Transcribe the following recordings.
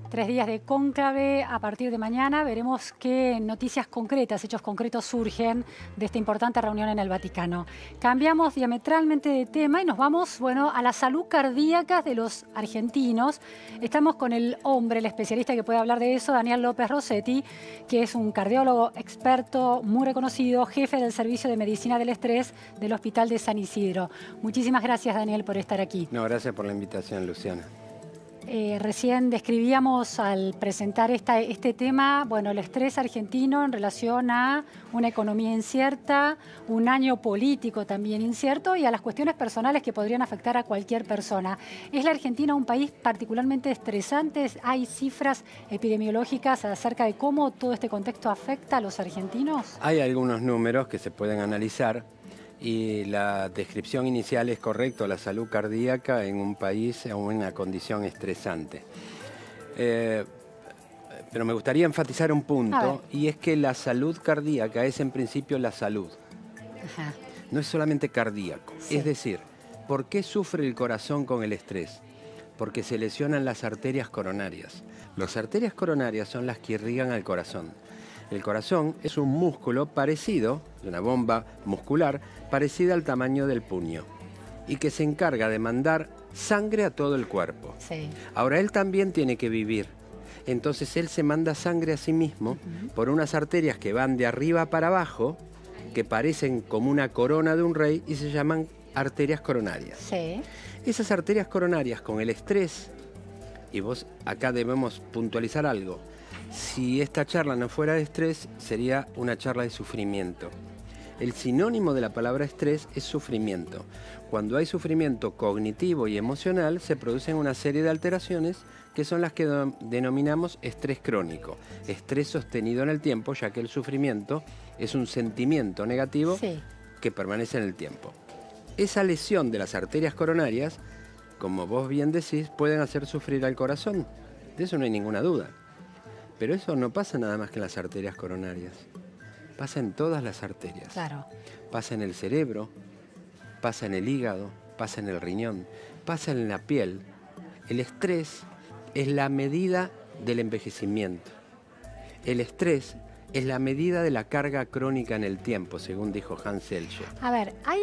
3 días de cónclave. A partir de mañana veremos qué noticias concretas, hechos concretos surgen de esta importante reunión en el Vaticano. Cambiamos diametralmente de tema y nos vamos, bueno, a la salud cardíaca de los argentinos. Estamos con el hombre, el especialista que puede hablar de eso, Daniel López Rossetti, que es un cardiólogo experto muy reconocido, jefe del Servicio de Medicina del Estrés del Hospital de San Isidro. Muchísimas gracias, Daniel, por estar aquí. No, gracias por la invitación, Luciana. Recién describíamos al presentar este tema, bueno, el estrés argentino en relación a una economía incierta, un año político también incierto y a las cuestiones personales que podrían afectar a cualquier persona. ¿Es la Argentina un país particularmente estresante? ¿Hay cifras epidemiológicas acerca de cómo todo este contexto afecta a los argentinos? Hay algunos números que se pueden analizar. Y la descripción inicial es correcta, la salud cardíaca en un país en una condición estresante. Pero me gustaría enfatizar un punto, y es que la salud cardíaca es en principio la salud. Ajá. No es solamente cardíaco. Sí. Es decir, ¿por qué sufre el corazón con el estrés? Porque se lesionan las arterias coronarias. Las arterias coronarias son las que irrigan al corazón. El corazón es un músculo parecido, una bomba muscular, parecida al tamaño del puño y que se encarga de mandar sangre a todo el cuerpo. Sí. Ahora, él también tiene que vivir. Entonces, él se manda sangre a sí mismo por unas arterias que van de arriba para abajo, que parecen como una corona de un rey y se llaman arterias coronarias. Sí. Esas arterias coronarias con el estrés, y vos acá debemos puntualizar algo, si esta charla no fuera de estrés, sería una charla de sufrimiento. El sinónimo de la palabra estrés es sufrimiento. Cuando hay sufrimiento cognitivo y emocional, se producen una serie de alteraciones que son las que denominamos estrés crónico. Estrés sostenido en el tiempo, ya que el sufrimiento es un sentimiento negativo que permanece en el tiempo. Esa lesión de las arterias coronarias, como vos bien decís, pueden hacer sufrir al corazón. De eso no hay ninguna duda. Pero eso no pasa nada más que en las arterias coronarias. Pasa en todas las arterias. Claro. Pasa en el cerebro, pasa en el hígado, pasa en el riñón, pasa en la piel. El estrés es la medida del envejecimiento. El estrés es la medida de la carga crónica en el tiempo, según dijo Hans Selye. A ver, hay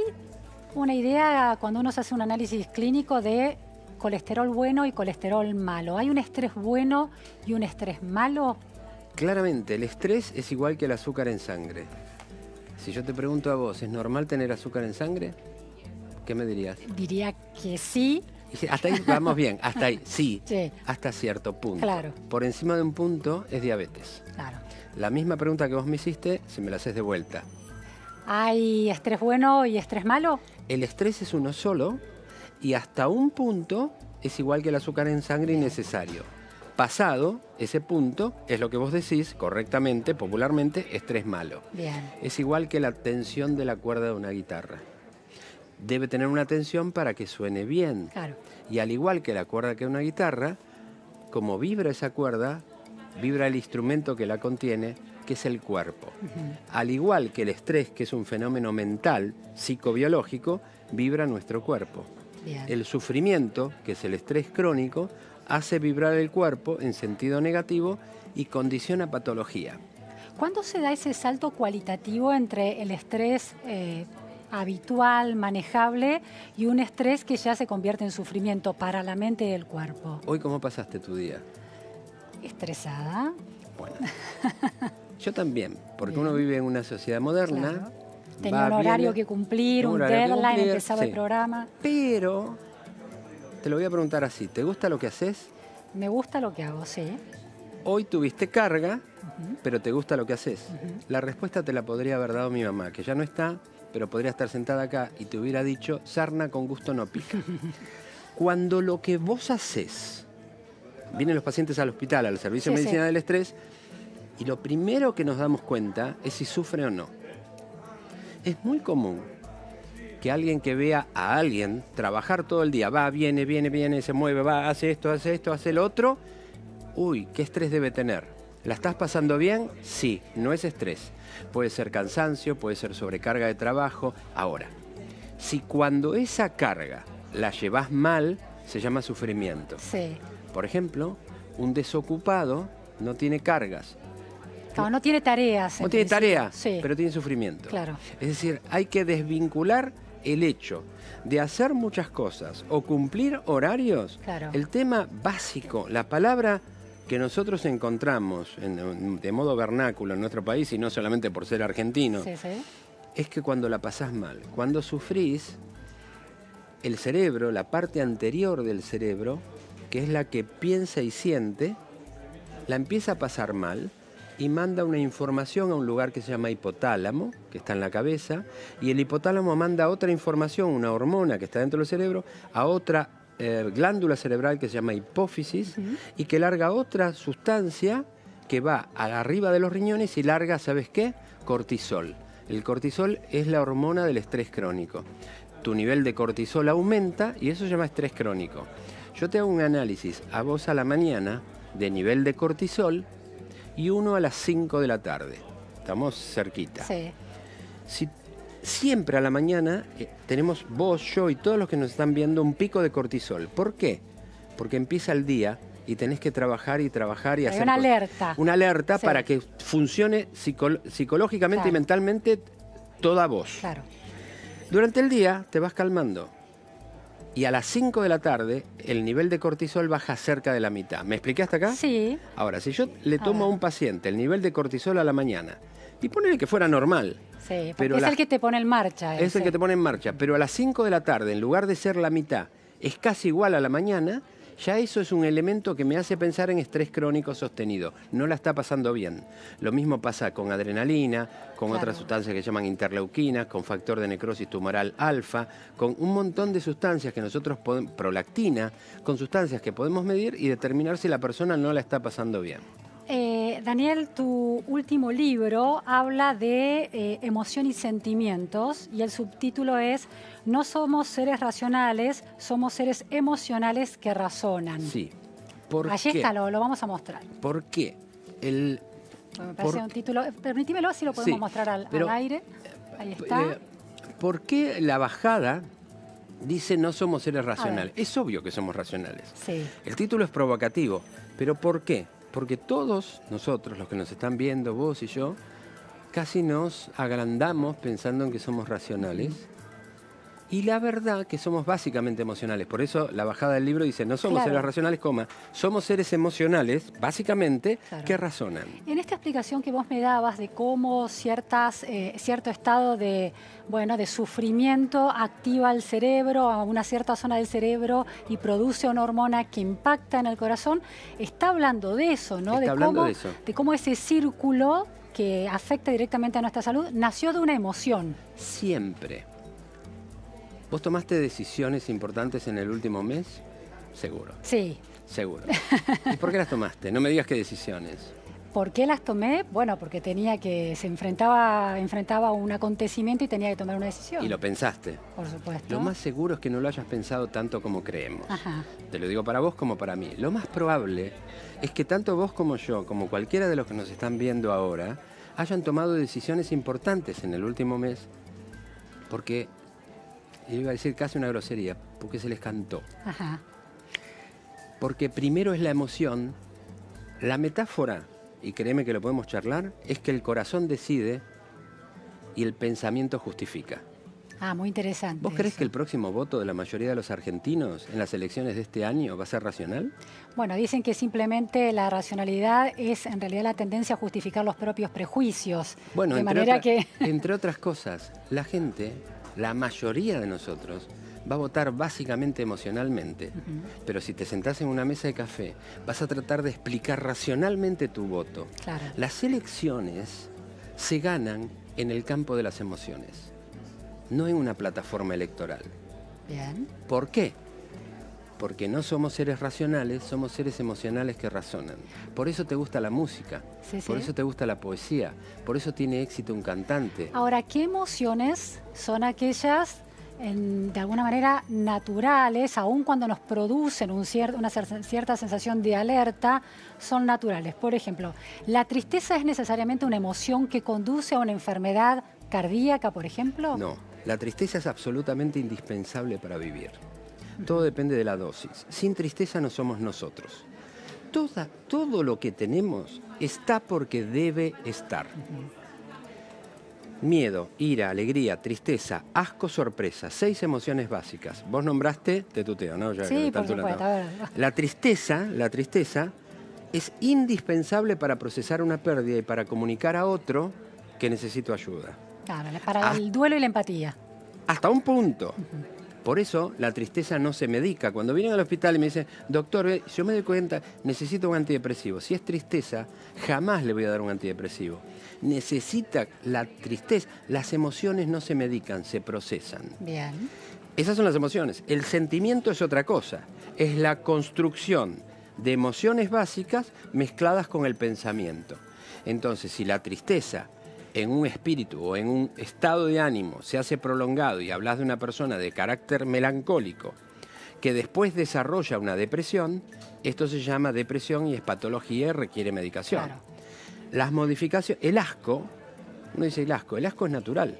una idea cuando uno se hace un análisis clínico de colesterol bueno y colesterol malo. ¿Hay un estrés bueno y un estrés malo? Claramente, el estrés es igual que el azúcar en sangre. Si yo te pregunto a vos, ¿es normal tener azúcar en sangre? ¿Qué me dirías? Diría que sí. Hasta ahí vamos bien, hasta ahí, sí, sí. Hasta cierto punto. Claro. Por encima de un punto es diabetes. Claro. La misma pregunta que vos me hiciste, si me la haces de vuelta. ¿Hay estrés bueno y estrés malo? El estrés es uno solo y hasta un punto es igual que el azúcar en sangre innecesario. Pasado ese punto, es lo que vos decís correctamente, popularmente, estrés malo. Bien. Es igual que la tensión de la cuerda de una guitarra. Debe tener una tensión para que suene bien. Claro. Y al igual que la cuerda que una guitarra, como vibra esa cuerda, vibra el instrumento que la contiene, que es el cuerpo. Al igual que el estrés, que es un fenómeno mental, psicobiológico, vibra nuestro cuerpo. Bien. El sufrimiento, que es el estrés crónico, hace vibrar el cuerpo en sentido negativo y condiciona patología. ¿Cuándo se da ese salto cualitativo entre el estrés habitual, manejable, y un estrés que ya se convierte en sufrimiento para la mente y el cuerpo? ¿Hoy cómo pasaste tu día? ¿Estresada? Bueno, yo también, porque uno vive en una sociedad moderna. Claro. Tenía un horario que cumplir, un deadline, empezaba el programa. Pero, te lo voy a preguntar así, ¿te gusta lo que haces? Me gusta lo que hago, sí. Hoy tuviste carga, pero ¿te gusta lo que haces? La respuesta te la podría haber dado mi mamá, que ya no está, pero podría estar sentada acá y te hubiera dicho, sarna con gusto no pica. Cuando lo que vos haces, vienen los pacientes al hospital, al servicio de medicina del estrés, y lo primero que nos damos cuenta es si sufre o no. Es muy común que alguien que vea a alguien trabajar todo el día, va, viene, se mueve, va, hace esto, hace lo otro. Uy, ¿qué estrés debe tener? ¿La estás pasando bien? Sí, no es estrés. Puede ser cansancio, puede ser sobrecarga de trabajo. Ahora, si cuando esa carga la llevas mal, se llama sufrimiento. Sí. Por ejemplo, un desocupado no tiene cargas. Claro, no tiene tareas. No tiene tarea, sí, pero tiene sufrimiento. Claro. Es decir, hay que desvincular el hecho de hacer muchas cosas o cumplir horarios. Claro. El tema básico, la palabra que nosotros encontramos de modo vernáculo en nuestro país, y no solamente por ser argentino, Sí, sí. es que cuando la pasás mal, cuando sufrís, el cerebro, la parte anterior del cerebro, que es la que piensa y siente, la empieza a pasar mal y manda una información a un lugar que se llama hipotálamo, que está en la cabeza, y el hipotálamo manda otra información, una hormona que está dentro del cerebro, a otra glándula cerebral que se llama hipófisis, y que larga otra sustancia que va arriba de los riñones y larga, ¿sabes qué? Cortisol. El cortisol es la hormona del estrés crónico. Tu nivel de cortisol aumenta y eso se llama estrés crónico. Yo te hago un análisis a vos a la mañana de nivel de cortisol y uno a las 5 de la tarde. Estamos cerquita. Sí. Si siempre a la mañana tenemos vos, yo y todos los que nos están viendo un pico de cortisol. ¿Por qué? Porque empieza el día y tenés que trabajar y trabajar y Hay hacer una cosas. alerta. Una alerta Sí. para que funcione psicológicamente Claro. y mentalmente toda vos. Claro. Durante el día te vas calmando y a las 5 de la tarde el nivel de cortisol baja cerca de la mitad. ¿Me expliqué hasta acá? Sí. Ahora, si yo le tomo a ver. un paciente el nivel de cortisol a la mañana y ponele que fuera normal, Sí, porque pero es el que te pone en marcha. es el que te pone en marcha, pero a las 5 de la tarde, en lugar de ser la mitad, es casi igual a la mañana, ya eso es un elemento que me hace pensar en estrés crónico sostenido. No la está pasando bien. Lo mismo pasa con adrenalina, con Claro. otras sustancias que llaman interleuquinas, con factor de necrosis tumoral alfa, con un montón de sustancias que nosotros podemos, prolactina, con sustancias que podemos medir y determinar si la persona no la está pasando bien. Daniel, tu último libro habla de emoción y sentimientos y el subtítulo es No somos seres racionales, somos seres emocionales que razonan. Sí. ¿Por Allí qué? está, lo vamos a mostrar. ¿Por qué? Me parece un título. Permitímelo, si lo podemos Sí, mostrar al pero, aire. Ahí está. ¿Por qué la bajada dice no somos seres racionales? ver. Es obvio que somos racionales. Sí. El título es provocativo, pero ¿por qué? Porque todos nosotros, los que nos están viendo, vos y yo, casi nos agrandamos pensando en que somos racionales. Y la verdad que somos básicamente emocionales. Por eso la bajada del libro dice, no somos Claro. seres racionales, somos seres emocionales, básicamente, Claro. que razonan. En esta explicación que vos me dabas de cómo cierto estado de sufrimiento activa el cerebro, a una cierta zona del cerebro y produce una hormona que impacta en el corazón, está hablando de eso, ¿no? Está hablando de eso. De cómo ese círculo que afecta directamente a nuestra salud nació de una emoción. Siempre. ¿Vos tomaste decisiones importantes en el último mes? Seguro, Sí. seguro. ¿Y por qué las tomaste? No me digas qué decisiones. ¿Por qué las tomé? Bueno, porque se enfrentaba a un acontecimiento y tenía que tomar una decisión. Y lo pensaste. Por supuesto. Lo más seguro es que no lo hayas pensado tanto como creemos. Ajá. Te lo digo para vos como para mí. Lo más probable es que tanto vos como yo, como cualquiera de los que nos están viendo ahora, hayan tomado decisiones importantes en el último mes porque, iba a decir casi una grosería, porque se les cantó. Ajá. Porque primero es la emoción. La metáfora, y créeme que lo podemos charlar, es que el corazón decide y el pensamiento justifica. Ah, muy interesante. ¿Vos crees eso. que el próximo voto de la mayoría de los argentinos en las elecciones de este año va a ser racional? Bueno, dicen que simplemente la racionalidad es en realidad la tendencia a justificar los propios prejuicios. Bueno, de entre, manera que... entre otras cosas, la gente, la mayoría de nosotros, va a votar básicamente emocionalmente. Pero si te sentás en una mesa de café, vas a tratar de explicar racionalmente tu voto. Claro. Las elecciones se ganan en el campo de las emociones, no en una plataforma electoral. Bien. ¿Por qué? Porque no somos seres racionales, somos seres emocionales que razonan. Por eso te gusta la música, Sí, por sí. eso te gusta la poesía, por eso tiene éxito un cantante. Ahora, ¿qué emociones son aquellas, de alguna manera, naturales, aun cuando nos producen una cierta sensación de alerta, son naturales? Por ejemplo, ¿la tristeza es necesariamente una emoción que conduce a una enfermedad cardíaca, por ejemplo? No, la tristeza es absolutamente indispensable para vivir. Todo depende de la dosis. Sin tristeza no somos nosotros. todo lo que tenemos está porque debe estar. Miedo, ira, alegría, tristeza, asco, sorpresa. 6 emociones básicas. Vos nombraste, te tuteo, ¿no? Ya, sí, por supuesto. La tristeza es indispensable para procesar una pérdida y para comunicar a otro que necesito ayuda. Claro, para el duelo y la empatía. Hasta un punto. Por eso la tristeza no se medica. Cuando vienen al hospital y me dicen, doctor, yo me doy cuenta, necesito un antidepresivo. Si es tristeza, jamás le voy a dar un antidepresivo. Necesita la tristeza. Las emociones no se medican, se procesan. Bien. Esas son las emociones. El sentimiento es otra cosa. Es la construcción de emociones básicas mezcladas con el pensamiento. Entonces, si la tristeza en un espíritu o en un estado de ánimo se hace prolongado y hablas de una persona de carácter melancólico que después desarrolla una depresión, esto se llama depresión y es patología y requiere medicación. Claro. Las modificaciones, el asco, uno dice el asco es natural.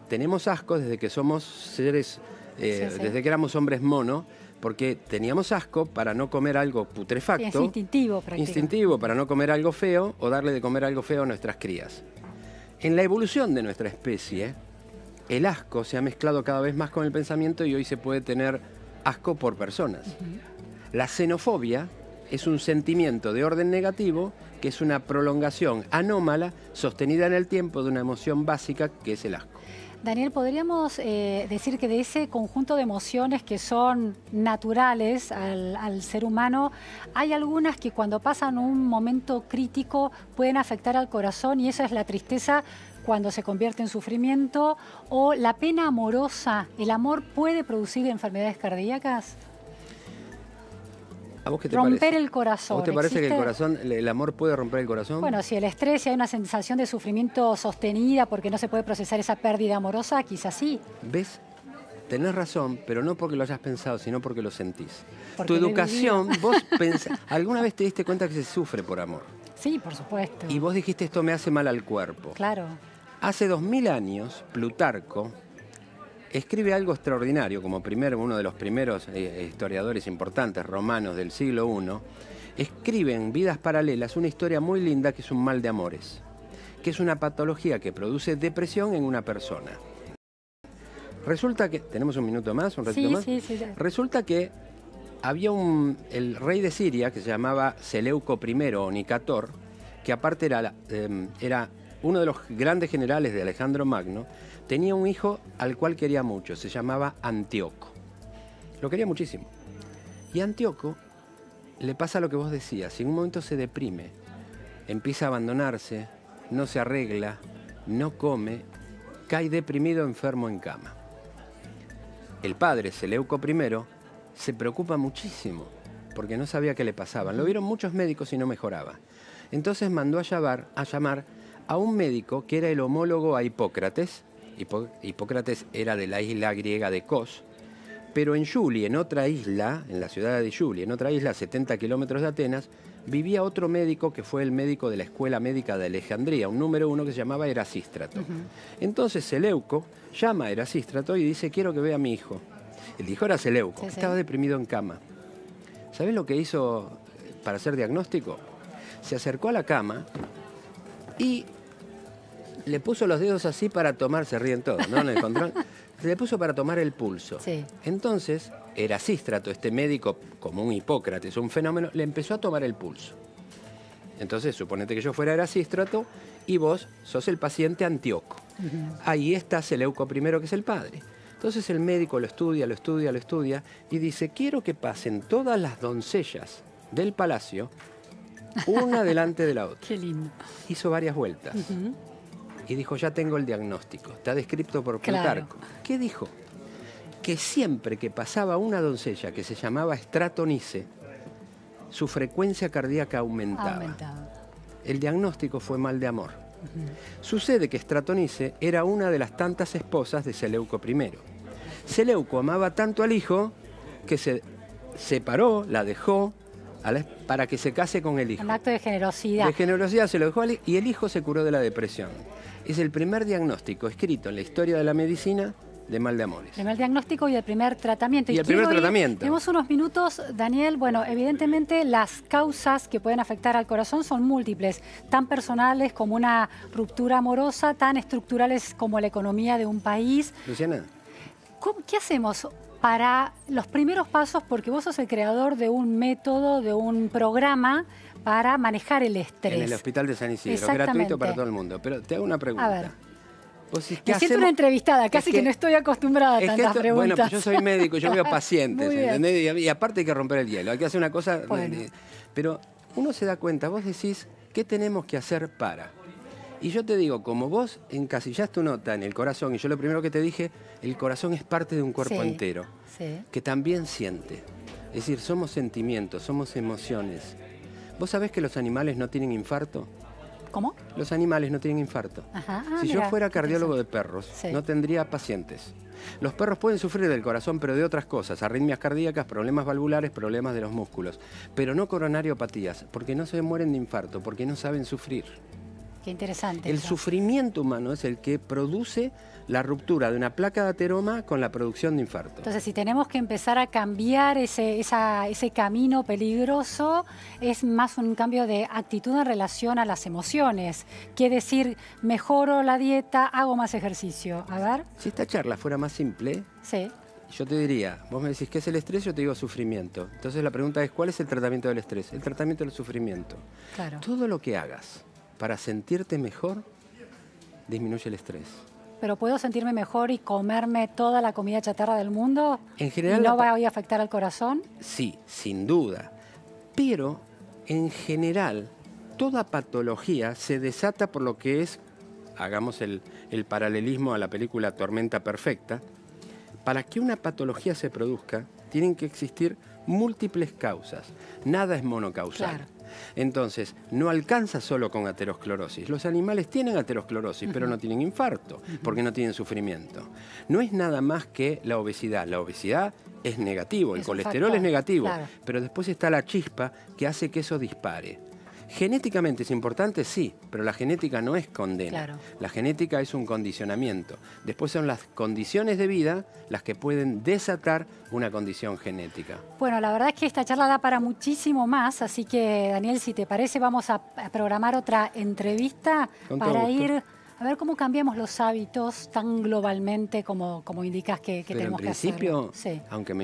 Tenemos asco desde que somos seres, desde que éramos hombres mono, porque teníamos asco para no comer algo putrefacto. Sí, es instintivo prácticamente. Instintivo para no comer algo feo o darle de comer algo feo a nuestras crías. En la evolución de nuestra especie, el asco se ha mezclado cada vez más con el pensamiento y hoy se puede tener asco por personas. La xenofobia es un sentimiento de orden negativo que es una prolongación anómala sostenida en el tiempo de una emoción básica que es el asco. Daniel, ¿podríamos decir que de ese conjunto de emociones que son naturales al ser humano, hay algunas que cuando pasan un momento crítico pueden afectar al corazón y esa es la tristeza cuando se convierte en sufrimiento o la pena amorosa? ¿El amor puede producir enfermedades cardíacas? ¿A vos qué te romper parece? el corazón. ¿A vos te parece ¿Existe? que el corazón, el amor puede romper el corazón? Bueno, si el estrés, si hay una sensación de sufrimiento sostenida porque no se puede procesar esa pérdida amorosa, quizás sí. ¿Ves? Tenés razón, pero no porque lo hayas pensado, sino porque lo sentís. Porque Tu lo he educación, vivido. vos pensás, ¿alguna vez te diste cuenta que se sufre por amor? Sí, por supuesto. Y vos dijiste, esto me hace mal al cuerpo. Claro. Hace 2000 años, Plutarco escribe algo extraordinario, como uno de los primeros historiadores importantes romanos del siglo I, escribe en Vidas Paralelas una historia muy linda que es un mal de amores, que es una patología que produce depresión en una persona. Resulta que, ¿tenemos un minuto más? ¿Un ratito más? Sí. Resulta que había el rey de Siria que se llamaba Seleuco I o Nicator, que aparte era uno de los grandes generales de Alejandro Magno. Tenía un hijo al cual quería mucho, se llamaba Antíoco. Lo quería muchísimo. Y a Antíoco le pasa lo que vos decías, en un momento se deprime, empieza a abandonarse, no se arregla, no come, cae deprimido, enfermo en cama. El padre, Seleuco I, se preocupa muchísimo porque no sabía qué le pasaba. Lo vieron muchos médicos y no mejoraba. Entonces mandó a llamar a un médico que era el homólogo a Hipócrates. Hipócrates era de la isla griega de Kos, pero en Juli, en otra isla, en la ciudad de Juli, en otra isla a 70 kilómetros de Atenas, vivía otro médico que fue el médico de la Escuela Médica de Alejandría, un número 1 que se llamaba Erasístrato. Entonces Seleuco llama a Erasístrato y dice, quiero que vea a mi hijo. El hijo era Seleuco, que estaba deprimido en cama. ¿Sabés lo que hizo para hacer diagnóstico? Se acercó a la cama y le puso los dedos así para tomar, se ríen todos, ¿no? En el control. Le puso para tomar el pulso. Sí. Entonces, Erasístrato, este médico como un Hipócrates, un fenómeno, le empezó a tomar el pulso. Entonces, suponete que yo fuera Erasístrato y vos sos el paciente Antíoco. Ahí está Seleuco I, que es el padre. Entonces el médico lo estudia y dice, quiero que pasen todas las doncellas del palacio una delante de la otra. Qué lindo. Hizo varias vueltas. Y dijo, ya tengo el diagnóstico. Está descrito por Plutarco. Claro. ¿Qué dijo? Que siempre que pasaba una doncella que se llamaba Stratonice, su frecuencia cardíaca aumentaba. El diagnóstico fue mal de amor. Sucede que Stratonice era una de las tantas esposas de Seleuco I. Seleuco amaba tanto al hijo que se separó, la dejó, para que se case con el hijo. Un acto de generosidad. De generosidad se lo dejó al hijo y el hijo se curó de la depresión. Es el primer diagnóstico escrito en la historia de la medicina de mal de amores. Primer diagnóstico y el primer tratamiento. Y el primer tratamiento. Tenemos unos minutos, Daniel. Bueno, evidentemente las causas que pueden afectar al corazón son múltiples, tan personales como una ruptura amorosa, tan estructurales como la economía de un país. Luciana. ¿Qué hacemos para los primeros pasos? Porque vos sos el creador de un método, de un programa para manejar el estrés. En el Hospital de San Isidro, gratuito para todo el mundo. Pero te hago una pregunta. A ver. Me siento una entrevistada, casi que no estoy acostumbrada a tantas preguntas. Bueno, pues yo soy médico, yo veo pacientes, ¿entendés? Y aparte hay que romper el hielo, hay que hacer una cosa... Bueno. Pero uno se da cuenta, vos decís, ¿qué tenemos que hacer para? Y yo te digo, como vos encasillaste tu nota en el corazón, y yo lo primero que te dije, el corazón es parte de un cuerpo entero, que también siente. Es decir, somos sentimientos, somos emociones. ¿Vos sabés que los animales no tienen infarto? ¿Cómo? Los animales no tienen infarto. Ajá. Si yo fuera cardiólogo de perros, no tendría pacientes. Los perros pueden sufrir del corazón, pero de otras cosas, arritmias cardíacas, problemas valvulares, problemas de los músculos, pero no coronariopatías, porque no se mueren de infarto, porque no saben sufrir. Qué interesante. El sufrimiento humano es el que produce la ruptura de una placa de ateroma con la producción de infarto. Entonces, si tenemos que empezar a cambiar ese camino peligroso, es más un cambio de actitud en relación a las emociones. Quiere decir, mejoro la dieta, hago más ejercicio. A ver. Si esta charla fuera más simple, yo te diría, vos me decís, ¿qué es el estrés? Yo te digo sufrimiento. Entonces la pregunta es, ¿cuál es el tratamiento del estrés? El tratamiento del sufrimiento. Claro. Todo lo que hagas para sentirte mejor, disminuye el estrés. ¿Pero puedo sentirme mejor y comerme toda la comida chatarra del mundo? En general, ¿Y no va a afectar al corazón? Sí, sin duda. Pero, en general, toda patología se desata por lo que es, hagamos el paralelismo a la película Tormenta Perfecta, para que una patología se produzca, tienen que existir múltiples causas. Nada es monocausal. Claro. Entonces, no alcanza solo con aterosclerosis. Los animales tienen aterosclerosis, pero no tienen infarto, porque no tienen sufrimiento. No es nada más que la obesidad. La obesidad es negativo, el colesterol es negativo, pero después está la chispa que hace que eso dispare. Genéticamente es importante, sí, pero la genética no es condena. La genética es un condicionamiento. Después son las condiciones de vida las que pueden desatar una condición genética. Bueno, la verdad es que esta charla da para muchísimo más, así que, Daniel, si te parece, vamos a programar otra entrevista para ir a ver cómo cambiamos los hábitos tan globalmente como indicas que tenemos que hacer. Pero en principio, aunque me